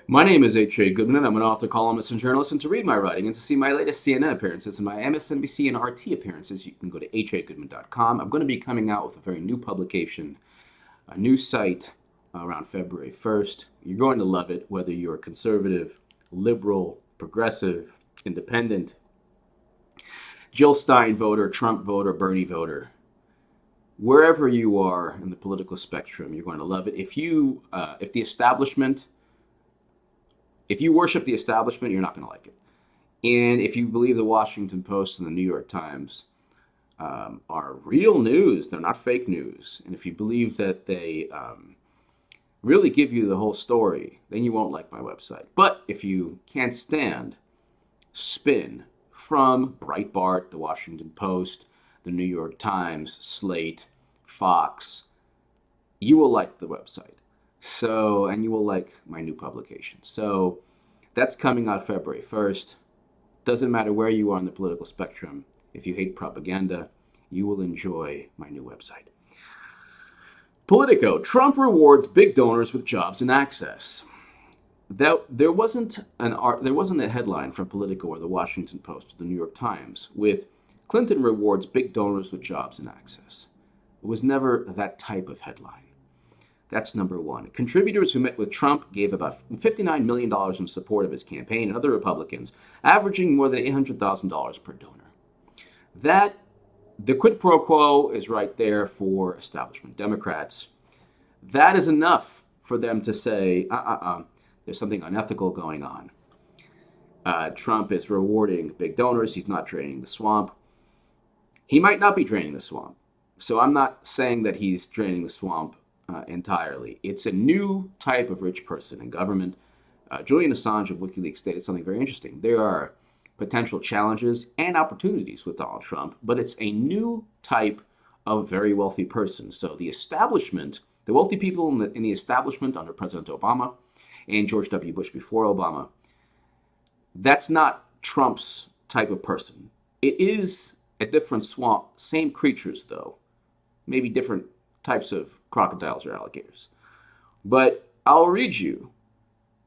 My name is H.A. Goodman, and I'm an author, columnist, and journalist. And to read my writing and to see my latest CNN appearances and my MSNBC and RT appearances, you can go to hagoodman.com. I'm going to be coming out with a very new publication, a new site around February 1st. You're going to love it, whether you're conservative, liberal, progressive, independent, Jill Stein voter, Trump voter, Bernie voter. Wherever you are in the political spectrum, you're going to love it. If you worship the establishment, you're not going to like it. And if you believe the Washington Post and the New York Times are real news, they're not fake news, and if you believe that they really give you the whole story, then you won't like my website. But if you can't stand spin from Breitbart, the Washington Post, the New York Times, Slate, Fox, you will like the website. So, and you will like my new publication. So that's coming out February 1st. Doesn't matter where you are on the political spectrum. If you hate propaganda, you will enjoy my new website. Politico, Trump rewards big donors with jobs and access. There wasn't a headline from Politico or the Washington Post or the New York Times with Clinton rewards big donors with jobs and access. It was never that type of headline. That's number one. Contributors who met with Trump gave about $59 million in support of his campaign and other Republicans, averaging more than $800,000 per donor. The quid pro quo is right there for establishment Democrats. That is enough for them to say, there's something unethical going on. Trump is rewarding big donors. He's not draining the swamp. He might not be draining the swamp. So I'm not saying that he's draining the swamp entirely. It's a new type of rich person in government. Julian Assange of WikiLeaks stated something very interesting. There are potential challenges and opportunities with Donald Trump, but it's a new type of very wealthy person. So the establishment, the wealthy people in the establishment under President Obama and George W. Bush before Obama, that's not Trump's type of person. It is a different swamp, same creatures though, maybe different types of crocodiles or alligators. But I'll read you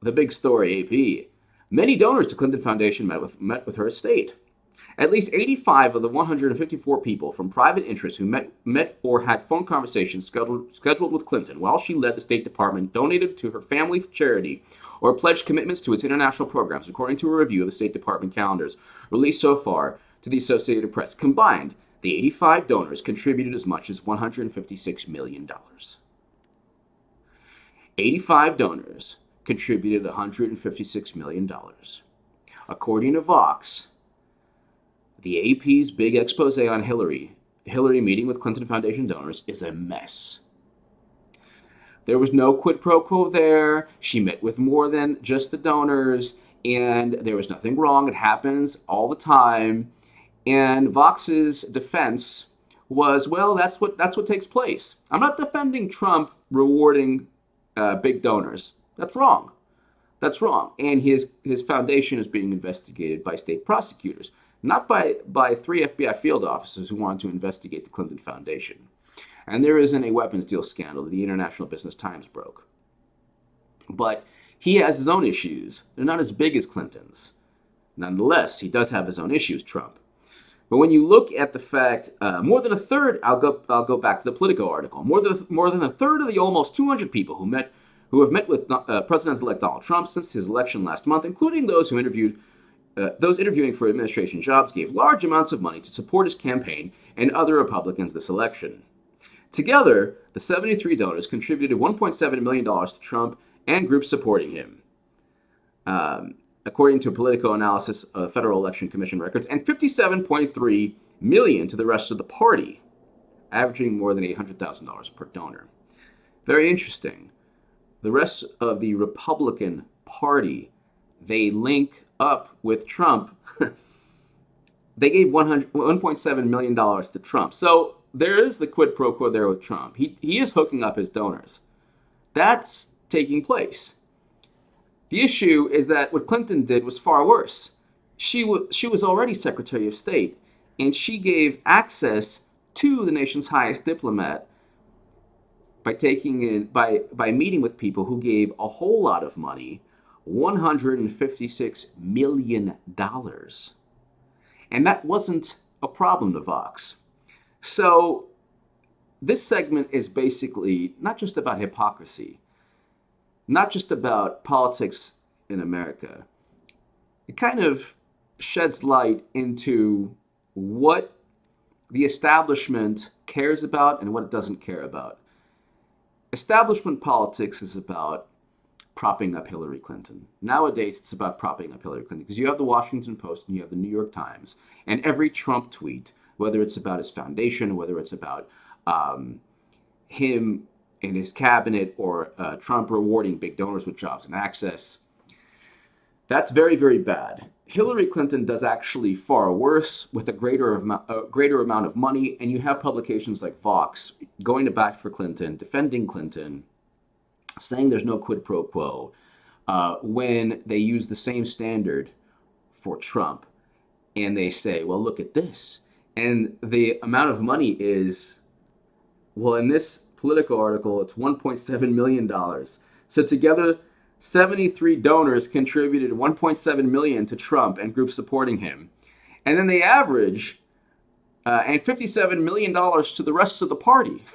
the big story, AP. Many donors to Clinton Foundation met with her estate. At least 85 of the 154 people from private interests who met or had phone conversations scheduled with Clinton while she led the State Department donated to her family charity or pledged commitments to its international programs, according to a review of the State Department calendars released so far to the Associated Press. Combined, the 85 donors contributed as much as $156 million. 85 donors contributed $156 million. According to Vox, the AP's big expose on Hillary meeting with Clinton Foundation donors is a mess. There was no quid pro quo there. She met with more than just the donors, and there was nothing wrong. It happens all the time. And Vox's defense was, well, that's what takes place. I'm not defending Trump rewarding big donors. That's wrong. That's wrong. And his foundation is being investigated by state prosecutors, not by 3 FBI field officers who wanted to investigate the Clinton Foundation. And there isn't a weapons deal scandal that the International Business Times broke. But he has his own issues. They're not as big as Clinton's. Nonetheless, he does have his own issues, Trump. But when you look at the fact, more than a third, I'll go back to the Politico article. More than a third of the almost 200 people who have met with President-elect Donald Trump since his election last month, including those those interviewing for administration jobs, gave large amounts of money to support his campaign and other Republicans this election. Together, the 73 donors contributed $1.7 million to Trump and groups supporting him. According to Politico analysis of Federal Election Commission records, and $57.3 million to the rest of the party, averaging more than $800,000 per donor. Very interesting. The rest of the Republican Party, they link up with Trump. They gave $1.7 million to Trump. So there is the quid pro quo there with Trump. He is hooking up his donors. That's taking place. The issue is that what Clinton did was far worse. She was already Secretary of State, and she gave access to the nation's highest diplomat by meeting with people who gave a whole lot of money $156 million. And that wasn't a problem to Vox. So this segment is basically not just about hypocrisy, not just about politics in America. It kind of sheds light into what the establishment cares about and what it doesn't care about. Establishment politics is about propping up Hillary Clinton. Nowadays, it's about propping up Hillary Clinton because you have the Washington Post and you have the New York Times, and every Trump tweet, whether it's about his foundation, whether it's about him and his cabinet, or Trump rewarding big donors with jobs and access, that's very, very bad. Hillary Clinton does actually far worse with a greater amount of money, and you have publications like Vox going to bat for Clinton, defending Clinton, saying there's no quid pro quo, when they use the same standard for Trump. And they say, well, look at this. And the amount of money is, well, in this Politico article, it's $1.7 million. So together, 73 donors contributed $1.7 million to Trump and groups supporting him. And then they average and $57 million to the rest of the party.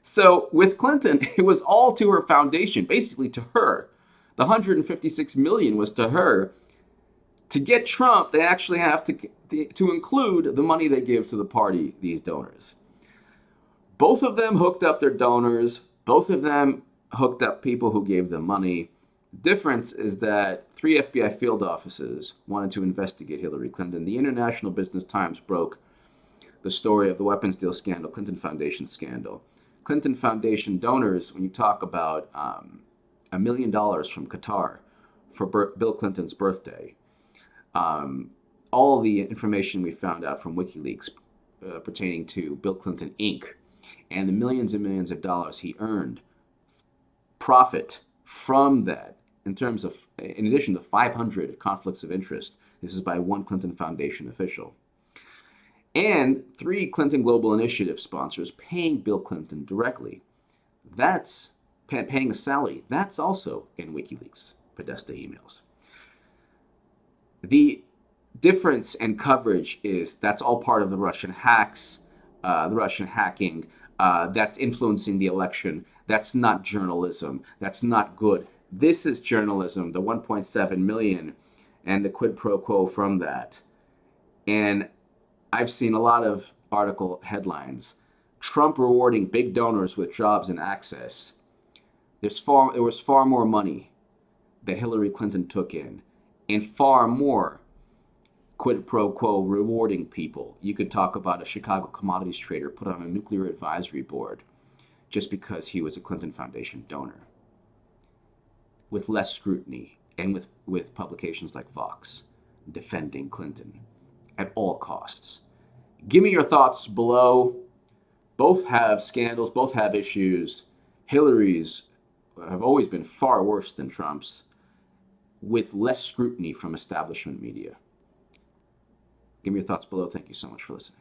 So with Clinton, it was all to her foundation, basically to her. The $156 million was to her. To get Trump, they actually have to include the money they give to the party, these donors. Both of them hooked up their donors. Both of them hooked up people who gave them money. The difference is that 3 FBI field offices wanted to investigate Hillary Clinton. The International Business Times broke the story of the weapons deal scandal, Clinton Foundation scandal. Clinton Foundation donors, when you talk about $1 million from Qatar for Bill Clinton's birthday, all the information we found out from WikiLeaks pertaining to Bill Clinton Inc., and the millions and millions of dollars he earned profit from that, in terms of, in addition to 500 conflicts of interest. This is by one Clinton Foundation official. And 3 Clinton Global Initiative sponsors paying Bill Clinton directly. That's paying a salary. That's also in WikiLeaks Podesta emails. The difference in coverage is that's all part of the Russian hacks, the Russian hacking, that's influencing the election. That's not journalism. That's not good. This is journalism, the 1.7 million and the quid pro quo from that. And I've seen a lot of article headlines. Trump rewarding big donors with jobs and access. There was far more money that Hillary Clinton took in, and far more quid pro quo rewarding people. You could talk about a Chicago commodities trader put on a nuclear advisory board just because he was a Clinton Foundation donor, with less scrutiny, and with publications like Vox defending Clinton at all costs. Give me your thoughts below. Both have scandals, both have issues. Hillary's have always been far worse than Trump's, with less scrutiny from establishment media. Give me your thoughts below. Thank you so much for listening.